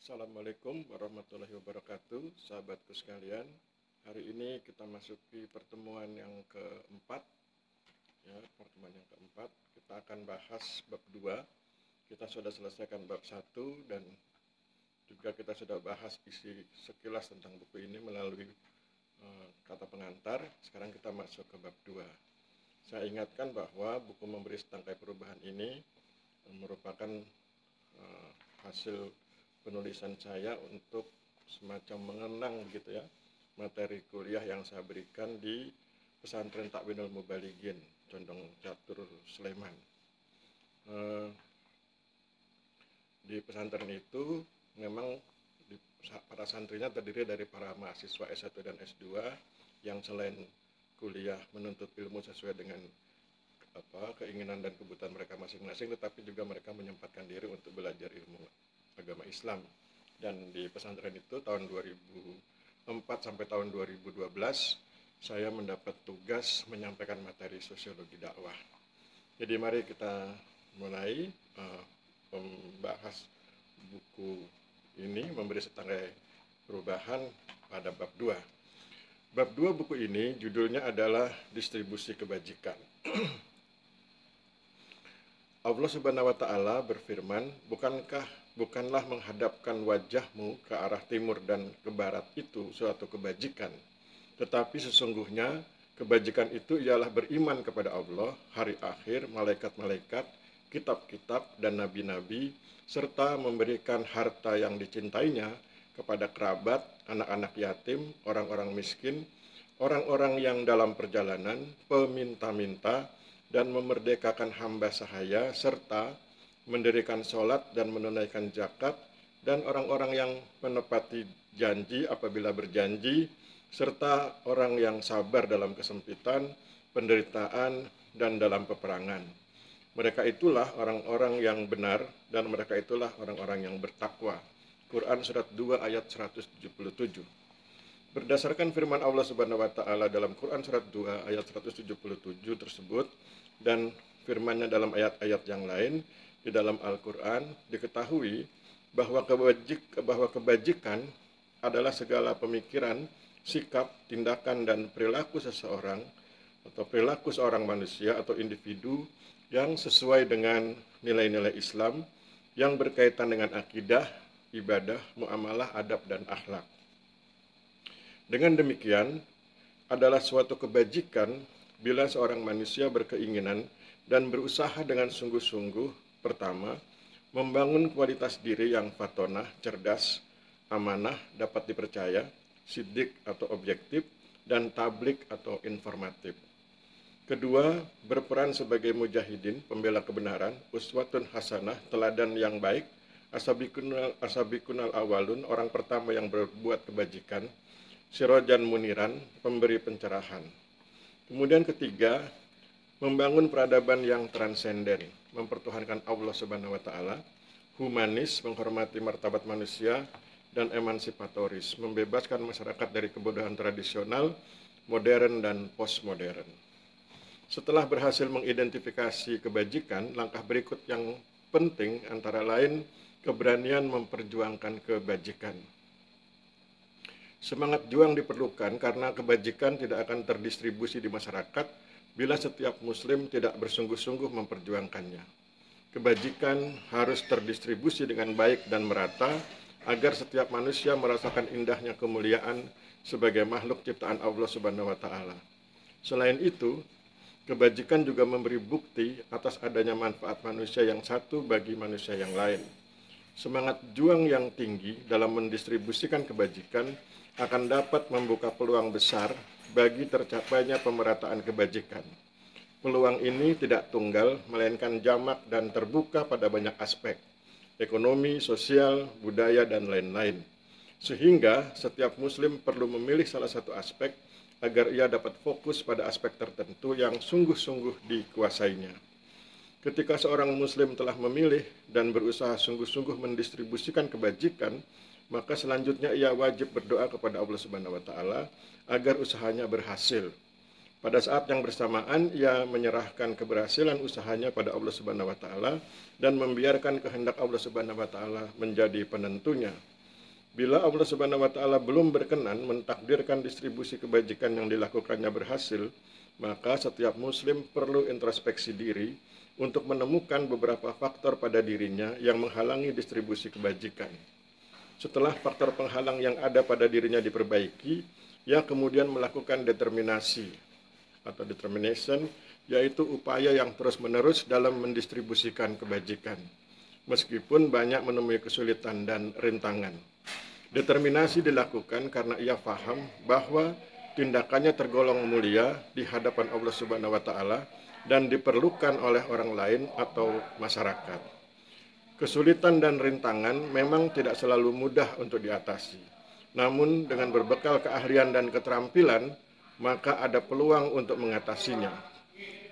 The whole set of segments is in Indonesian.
Assalamualaikum warahmatullahi wabarakatuh, sahabatku sekalian. Hari ini kita masuki pertemuan yang keempat. Kita akan bahas bab 2. Kita sudah selesaikan bab 1 dan juga kita sudah bahas isi sekilas tentang buku ini melalui kata pengantar. Sekarang kita masuk ke bab 2. Saya ingatkan bahwa buku Memberi Setangkai Perubahan ini merupakan hasil penulisan saya untuk semacam mengenang gitu ya materi kuliah yang saya berikan di pesantren Takwinul Mubalighin Condong Catur Sleman. Di pesantren itu memang para santrinya terdiri dari para mahasiswa S1 dan S2 yang selain kuliah menuntut ilmu sesuai dengan keinginan dan kebutuhan mereka masing-masing, tetapi juga mereka menyempatkan diri untuk belajar ilmu agama Islam. Dan di pesantren itu tahun 2004 sampai tahun 2012 saya mendapat tugas menyampaikan materi sosiologi dakwah. Jadi mari kita mulai membahas buku ini, Memberi Setangkai Perubahan, pada bab 2. Bab 2 buku ini judulnya adalah Distribusi Kebajikan. Allah Subhanahu wa Ta'ala berfirman, bukanlah menghadapkan wajahmu ke arah timur dan ke barat itu suatu kebajikan, tetapi sesungguhnya kebajikan itu ialah beriman kepada Allah, hari akhir, malaikat-malaikat, kitab-kitab, dan nabi-nabi, serta memberikan harta yang dicintainya kepada kerabat, anak-anak yatim, orang-orang miskin, orang-orang yang dalam perjalanan, peminta-minta, dan memerdekakan hamba sahaya, serta mendirikan sholat dan menunaikan zakat, dan orang-orang yang menepati janji apabila berjanji, serta orang yang sabar dalam kesempitan, penderitaan, dan dalam peperangan. Mereka itulah orang-orang yang benar, dan mereka itulah orang-orang yang bertakwa. Quran Surat 2 ayat 177. Berdasarkan firman Allah Subhanahu wa Ta'ala dalam Quran Surat 2 ayat 177 tersebut, dan firman-Nya dalam ayat-ayat yang lain di dalam Al-Quran, diketahui bahwa kebajikan adalah segala pemikiran, sikap, tindakan, dan perilaku seseorang atau perilaku seorang manusia atau individu yang sesuai dengan nilai-nilai Islam yang berkaitan dengan akidah, ibadah, muamalah, adab, dan akhlak. Dengan demikian, adalah suatu kebajikan bila seorang manusia berkeinginan dan berusaha dengan sungguh-sungguh, pertama, membangun kualitas diri yang fatonah, cerdas, amanah, dapat dipercaya, siddiq atau objektif, dan tablik atau informatif. Kedua, berperan sebagai mujahidin, pembela kebenaran, uswatun hasanah, teladan yang baik, asabikunal awalun, orang pertama yang berbuat kebajikan, sirojan muniran, pemberi pencerahan. Kemudian ketiga, membangun peradaban yang transenden, mempertuhankan Allah Subhanahu wa Ta'ala, humanis, menghormati martabat manusia, dan emansipatoris, membebaskan masyarakat dari kebodohan tradisional, modern, dan postmodern. Setelah berhasil mengidentifikasi kebajikan, langkah berikut yang penting antara lain keberanian memperjuangkan kebajikan. Semangat juang diperlukan karena kebajikan tidak akan terdistribusi di masyarakat bila setiap muslim tidak bersungguh-sungguh memperjuangkannya. Kebajikan harus terdistribusi dengan baik dan merata agar setiap manusia merasakan indahnya kemuliaan sebagai makhluk ciptaan Allah Subhanahu wa Ta'ala. Selain itu, kebajikan juga memberi bukti atas adanya manfaat manusia yang satu bagi manusia yang lain. Semangat juang yang tinggi dalam mendistribusikan kebajikan akan dapat membuka peluang besar bagi tercapainya pemerataan kebajikan. Peluang ini tidak tunggal, melainkan jamak dan terbuka pada banyak aspek, ekonomi, sosial, budaya, dan lain-lain. Sehingga setiap muslim perlu memilih salah satu aspek agar ia dapat fokus pada aspek tertentu yang sungguh-sungguh dikuasainya. Ketika seorang muslim telah memilih dan berusaha sungguh-sungguh mendistribusikan kebajikan, maka selanjutnya ia wajib berdoa kepada Allah Subhanahu wa Ta'ala agar usahanya berhasil. Pada saat yang bersamaan, ia menyerahkan keberhasilan usahanya pada Allah Subhanahu wa Ta'ala dan membiarkan kehendak Allah Subhanahu wa Ta'ala menjadi penentunya. Bila Allah Subhanahu wa taala belum berkenan mentakdirkan distribusi kebajikan yang dilakukannya berhasil, maka setiap muslim perlu introspeksi diri untuk menemukan beberapa faktor pada dirinya yang menghalangi distribusi kebajikan. Setelah faktor penghalang yang ada pada dirinya diperbaiki, ia kemudian melakukan determinasi atau determination, yaitu upaya yang terus-menerus dalam mendistribusikan kebajikan, meskipun banyak menemui kesulitan dan rintangan. Determinasi dilakukan karena ia paham bahwa tindakannya tergolong mulia di hadapan Allah Subhanahu wa taala dan diperlukan oleh orang lain atau masyarakat. Kesulitan dan rintangan memang tidak selalu mudah untuk diatasi. Namun dengan berbekal keahlian dan keterampilan, maka ada peluang untuk mengatasinya.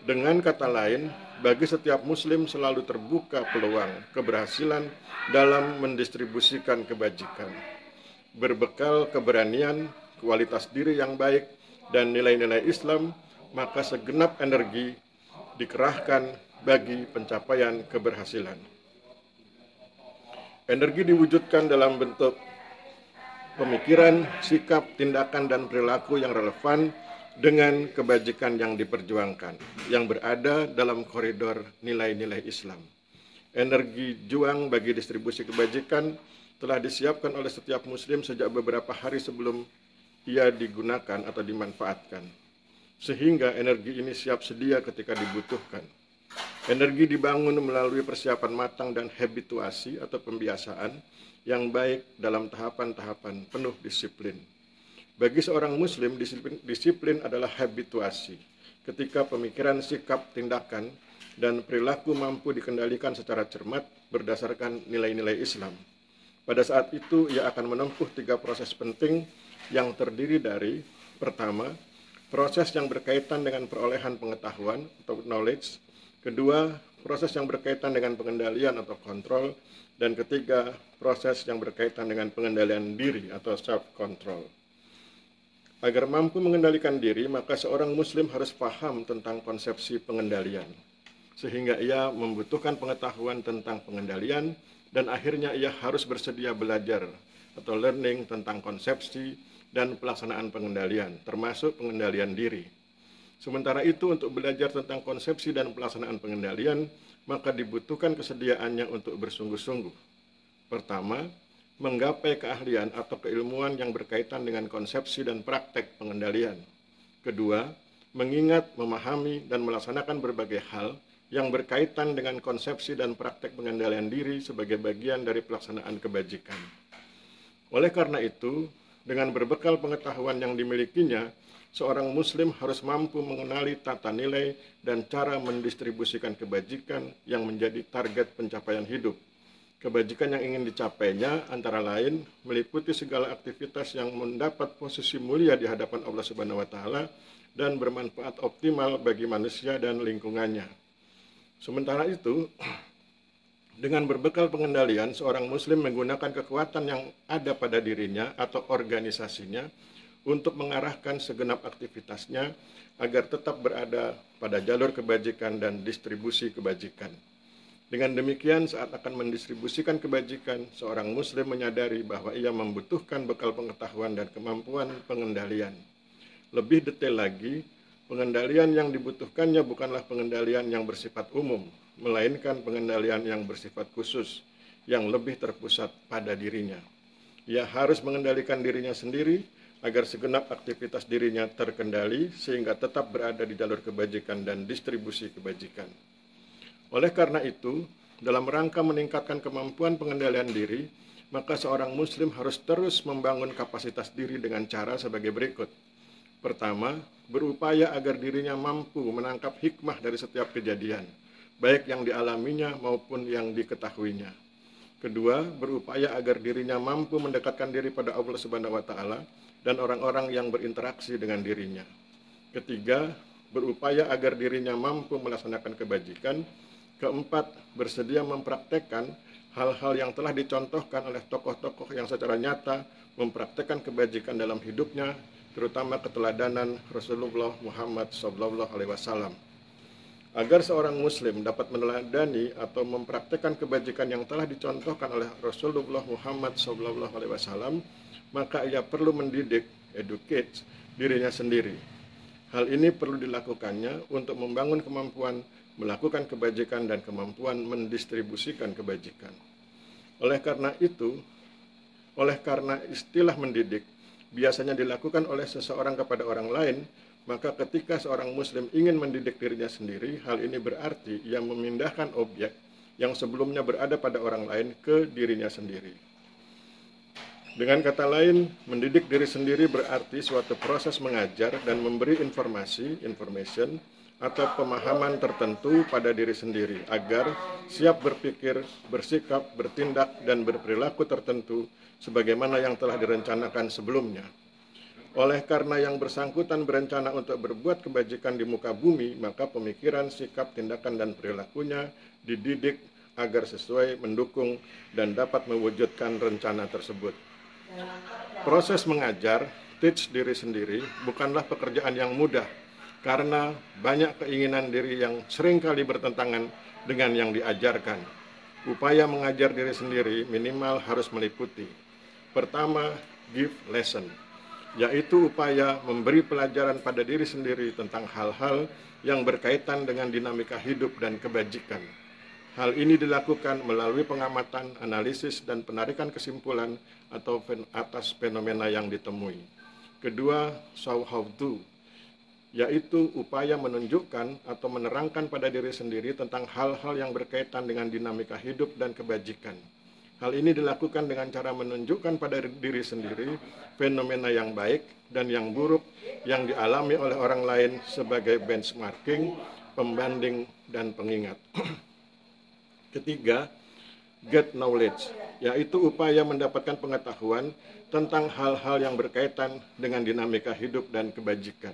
Dengan kata lain, bagi setiap muslim selalu terbuka peluang keberhasilan dalam mendistribusikan kebajikan. Berbekal keberanian, kualitas diri yang baik, dan nilai-nilai Islam, maka segenap energi dikerahkan bagi pencapaian keberhasilan. Energi diwujudkan dalam bentuk pemikiran, sikap, tindakan, dan perilaku yang relevan dengan kebajikan yang diperjuangkan, yang berada dalam koridor nilai-nilai Islam. Energi juang bagi distribusi kebajikan telah disiapkan oleh setiap muslim sejak beberapa hari sebelum ia digunakan atau dimanfaatkan, sehingga energi ini siap sedia ketika dibutuhkan. Energi dibangun melalui persiapan matang dan habituasi atau pembiasaan yang baik dalam tahapan-tahapan penuh disiplin. Bagi seorang muslim, disiplin adalah habituasi, ketika pemikiran, sikap, tindakan, dan perilaku mampu dikendalikan secara cermat berdasarkan nilai-nilai Islam. Pada saat itu, ia akan menempuh 3 proses penting yang terdiri dari: pertama, proses yang berkaitan dengan perolehan pengetahuan atau knowledge; kedua, proses yang berkaitan dengan pengendalian atau kontrol; dan ketiga, proses yang berkaitan dengan pengendalian diri atau self-control. Agar mampu mengendalikan diri, maka seorang muslim harus paham tentang konsepsi pengendalian, sehingga ia membutuhkan pengetahuan tentang pengendalian, dan akhirnya ia harus bersedia belajar atau learning tentang konsepsi dan pelaksanaan pengendalian, termasuk pengendalian diri. Sementara itu, untuk belajar tentang konsepsi dan pelaksanaan pengendalian, maka dibutuhkan kesediaannya untuk bersungguh-sungguh. Pertama, menggapai keahlian atau keilmuan yang berkaitan dengan konsepsi dan praktek pengendalian. Kedua, mengingat, memahami, dan melaksanakan berbagai hal yang berkaitan dengan konsepsi dan praktek pengendalian diri sebagai bagian dari pelaksanaan kebajikan. Oleh karena itu, dengan berbekal pengetahuan yang dimilikinya, seorang muslim harus mampu mengenali tata nilai dan cara mendistribusikan kebajikan yang menjadi target pencapaian hidup. Kebajikan yang ingin dicapainya antara lain meliputi segala aktivitas yang mendapat posisi mulia di hadapan Allah Subhanahu wa taala dan bermanfaat optimal bagi manusia dan lingkungannya. Sementara itu, dengan berbekal pengendalian, seorang muslim menggunakan kekuatan yang ada pada dirinya atau organisasinya untuk mengarahkan segenap aktivitasnya agar tetap berada pada jalur kebajikan dan distribusi kebajikan. Dengan demikian, saat akan mendistribusikan kebajikan, seorang muslim menyadari bahwa ia membutuhkan bekal pengetahuan dan kemampuan pengendalian. Lebih detail lagi, pengendalian yang dibutuhkannya bukanlah pengendalian yang bersifat umum, melainkan pengendalian yang bersifat khusus, yang lebih terpusat pada dirinya. Ia harus mengendalikan dirinya sendiri agar segenap aktivitas dirinya terkendali sehingga tetap berada di jalur kebajikan dan distribusi kebajikan. Oleh karena itu, dalam rangka meningkatkan kemampuan pengendalian diri, maka seorang muslim harus terus membangun kapasitas diri dengan cara sebagai berikut. Pertama, berupaya agar dirinya mampu menangkap hikmah dari setiap kejadian, baik yang dialaminya maupun yang diketahuinya. Kedua, berupaya agar dirinya mampu mendekatkan diri pada Allah Subhanahu wa taala dan orang-orang yang berinteraksi dengan dirinya. Ketiga, berupaya agar dirinya mampu melaksanakan kebajikan. Keempat, bersedia mempraktekkan hal-hal yang telah dicontohkan oleh tokoh-tokoh yang secara nyata mempraktekkan kebajikan dalam hidupnya, terutama keteladanan Rasulullah Muhammad SAW. Agar seorang muslim dapat meneladani atau mempraktekkan kebajikan yang telah dicontohkan oleh Rasulullah Muhammad SAW, maka ia perlu mendidik, educate, dirinya sendiri. Hal ini perlu dilakukannya untuk membangun kemampuan melakukan kebajikan dan kemampuan mendistribusikan kebajikan. Oleh karena istilah mendidik biasanya dilakukan oleh seseorang kepada orang lain, maka ketika seorang muslim ingin mendidik dirinya sendiri, hal ini berarti ia memindahkan objek yang sebelumnya berada pada orang lain ke dirinya sendiri. Dengan kata lain, mendidik diri sendiri berarti suatu proses mengajar dan memberi information, atau pemahaman tertentu pada diri sendiri agar siap berpikir, bersikap, bertindak, dan berperilaku tertentu sebagaimana yang telah direncanakan sebelumnya. Oleh karena yang bersangkutan berencana untuk berbuat kebajikan di muka bumi, maka pemikiran, sikap, tindakan, dan perilakunya dididik agar sesuai, mendukung, dan dapat mewujudkan rencana tersebut. Proses mengajar, teach diri sendiri, bukanlah pekerjaan yang mudah, karena banyak keinginan diri yang seringkali bertentangan dengan yang diajarkan. Upaya mengajar diri sendiri minimal harus meliputi: pertama, give lesson, yaitu upaya memberi pelajaran pada diri sendiri tentang hal-hal yang berkaitan dengan dinamika hidup dan kebajikan. Hal ini dilakukan melalui pengamatan, analisis, dan penarikan kesimpulan atas fenomena yang ditemui. Kedua, show how to, yaitu upaya menunjukkan atau menerangkan pada diri sendiri tentang hal-hal yang berkaitan dengan dinamika hidup dan kebajikan. Hal ini dilakukan dengan cara menunjukkan pada diri sendiri fenomena yang baik dan yang buruk yang dialami oleh orang lain sebagai benchmarking, pembanding, dan pengingat. Ketiga, get knowledge, yaitu upaya mendapatkan pengetahuan tentang hal-hal yang berkaitan dengan dinamika hidup dan kebajikan.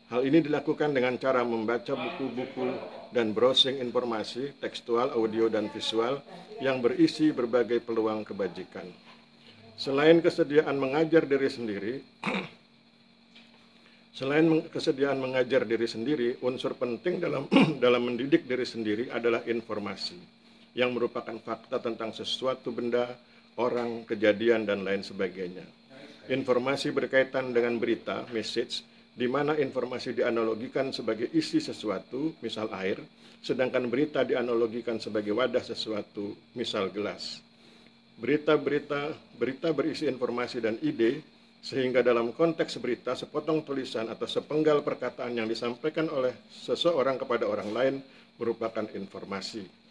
Hal ini dilakukan dengan cara membaca buku-buku dan browsing informasi tekstual, audio, dan visual yang berisi berbagai peluang kebajikan. Selain kesediaan mengajar diri sendiri, unsur penting dalam mendidik diri sendiri adalah informasi yang merupakan fakta tentang sesuatu benda, orang, kejadian, dan lain sebagainya. Informasi berkaitan dengan berita, message, di mana informasi dianalogikan sebagai isi sesuatu, misal air, sedangkan berita dianalogikan sebagai wadah sesuatu, misal gelas. Berita berisi informasi dan ide, sehingga dalam konteks berita, sepotong tulisan atau sepenggal perkataan yang disampaikan oleh seseorang kepada orang lain merupakan informasi.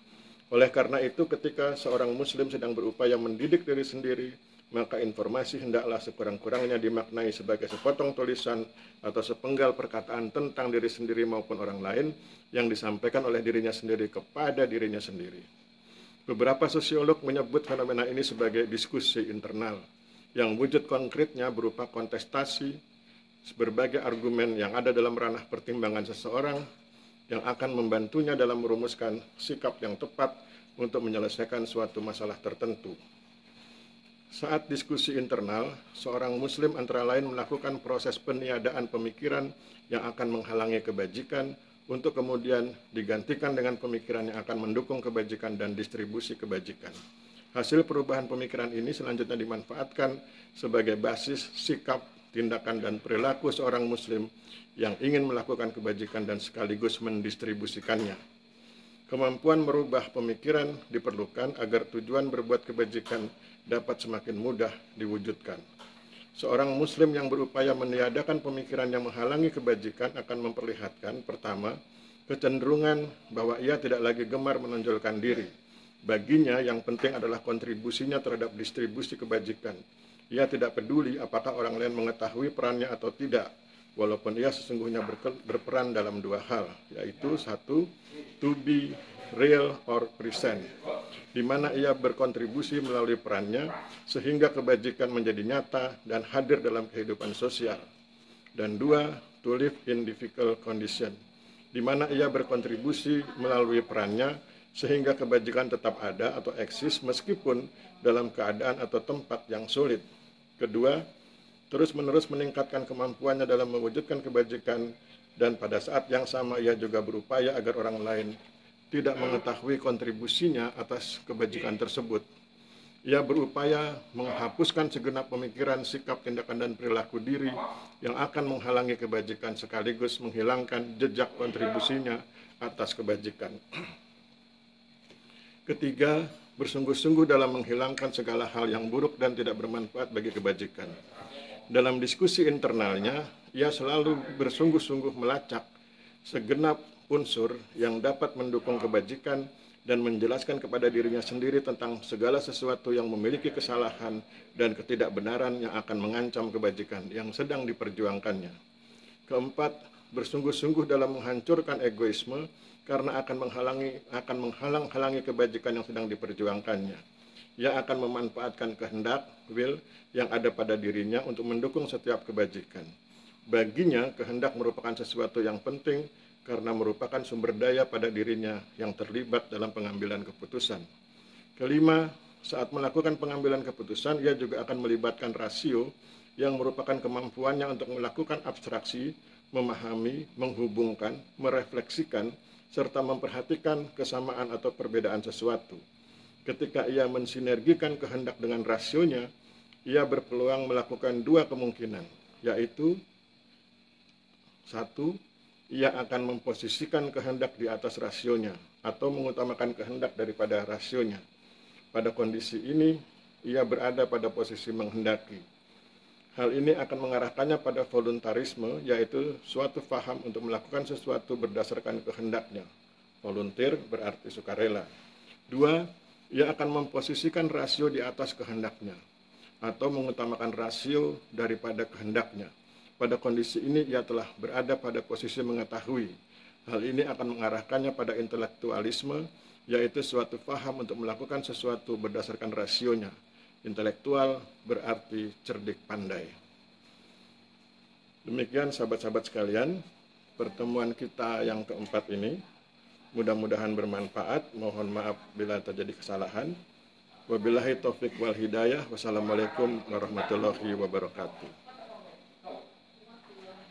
Oleh karena itu, ketika seorang muslim sedang berupaya mendidik diri sendiri, maka informasi hendaklah sekurang-kurangnya dimaknai sebagai sepotong tulisan atau sepenggal perkataan tentang diri sendiri maupun orang lain yang disampaikan oleh dirinya sendiri kepada dirinya sendiri. Beberapa sosiolog menyebut fenomena ini sebagai diskusi internal, yang wujud konkretnya berupa kontestasi berbagai argumen yang ada dalam ranah pertimbangan seseorang yang akan membantunya dalam merumuskan sikap yang tepat untuk menyelesaikan suatu masalah tertentu. Saat diskusi internal, seorang muslim antara lain melakukan proses peniadaan pemikiran yang akan menghalangi kebajikan untuk kemudian digantikan dengan pemikiran yang akan mendukung kebajikan dan distribusi kebajikan. Hasil perubahan pemikiran ini selanjutnya dimanfaatkan sebagai basis sikap, tindakan, dan perilaku seorang muslim yang ingin melakukan kebajikan dan sekaligus mendistribusikannya. Kemampuan merubah pemikiran diperlukan agar tujuan berbuat kebajikan dapat semakin mudah diwujudkan. Seorang muslim yang berupaya meniadakan pemikiran yang menghalangi kebajikan akan memperlihatkan, pertama, kecenderungan bahwa ia tidak lagi gemar menonjolkan diri. Baginya yang penting adalah kontribusinya terhadap distribusi kebajikan. Ia tidak peduli apakah orang lain mengetahui perannya atau tidak, walaupun ia sesungguhnya berperan dalam dua hal, yaitu satu, to be real or present, di mana ia berkontribusi melalui perannya sehingga kebajikan menjadi nyata dan hadir dalam kehidupan sosial. Dan dua, to live in difficult condition, di mana ia berkontribusi melalui perannya sehingga kebajikan tetap ada atau eksis meskipun dalam keadaan atau tempat yang sulit. Kedua, terus-menerus meningkatkan kemampuannya dalam mewujudkan kebajikan dan pada saat yang sama ia juga berupaya agar orang lain tidak mengetahui kontribusinya atas kebajikan tersebut. Ia berupaya menghapuskan segenap pemikiran, sikap, tindakan, dan perilaku diri yang akan menghalangi kebajikan sekaligus menghilangkan jejak kontribusinya atas kebajikan. Ketiga, bersungguh-sungguh dalam menghilangkan segala hal yang buruk dan tidak bermanfaat bagi kebajikan. Dalam diskusi internalnya, ia selalu bersungguh-sungguh melacak segenap unsur yang dapat mendukung kebajikan dan menjelaskan kepada dirinya sendiri tentang segala sesuatu yang memiliki kesalahan dan ketidakbenaran yang akan mengancam kebajikan yang sedang diperjuangkannya. Keempat, bersungguh-sungguh dalam menghancurkan egoisme karena akan menghalang-halangi kebajikan yang sedang diperjuangkannya. Ia akan memanfaatkan kehendak, will, yang ada pada dirinya untuk mendukung setiap kebajikan. Baginya, kehendak merupakan sesuatu yang penting karena merupakan sumber daya pada dirinya yang terlibat dalam pengambilan keputusan. Kelima, saat melakukan pengambilan keputusan, ia juga akan melibatkan rasio yang merupakan kemampuannya untuk melakukan abstraksi, memahami, menghubungkan, merefleksikan, serta memperhatikan kesamaan atau perbedaan sesuatu. Ketika ia mensinergikan kehendak dengan rasionya, ia berpeluang melakukan dua kemungkinan, yaitu satu, ia akan memposisikan kehendak di atas rasionya atau mengutamakan kehendak daripada rasionya. Pada kondisi ini, ia berada pada posisi menghendaki. Hal ini akan mengarahkannya pada voluntarisme, yaitu suatu paham untuk melakukan sesuatu berdasarkan kehendaknya. Volunteer berarti sukarela. Dua, ia akan memposisikan rasio di atas kehendaknya atau mengutamakan rasio daripada kehendaknya. Pada kondisi ini ia telah berada pada posisi mengetahui. Hal ini akan mengarahkannya pada intelektualisme, yaitu suatu paham untuk melakukan sesuatu berdasarkan rasionya. Intelektual berarti cerdik pandai. Demikian sahabat-sahabat sekalian, pertemuan kita yang keempat ini. Mudah-mudahan bermanfaat. Mohon maaf bila terjadi kesalahan. Wabillahi taufiq wal hidayah. Wassalamualaikum warahmatullahi wabarakatuh.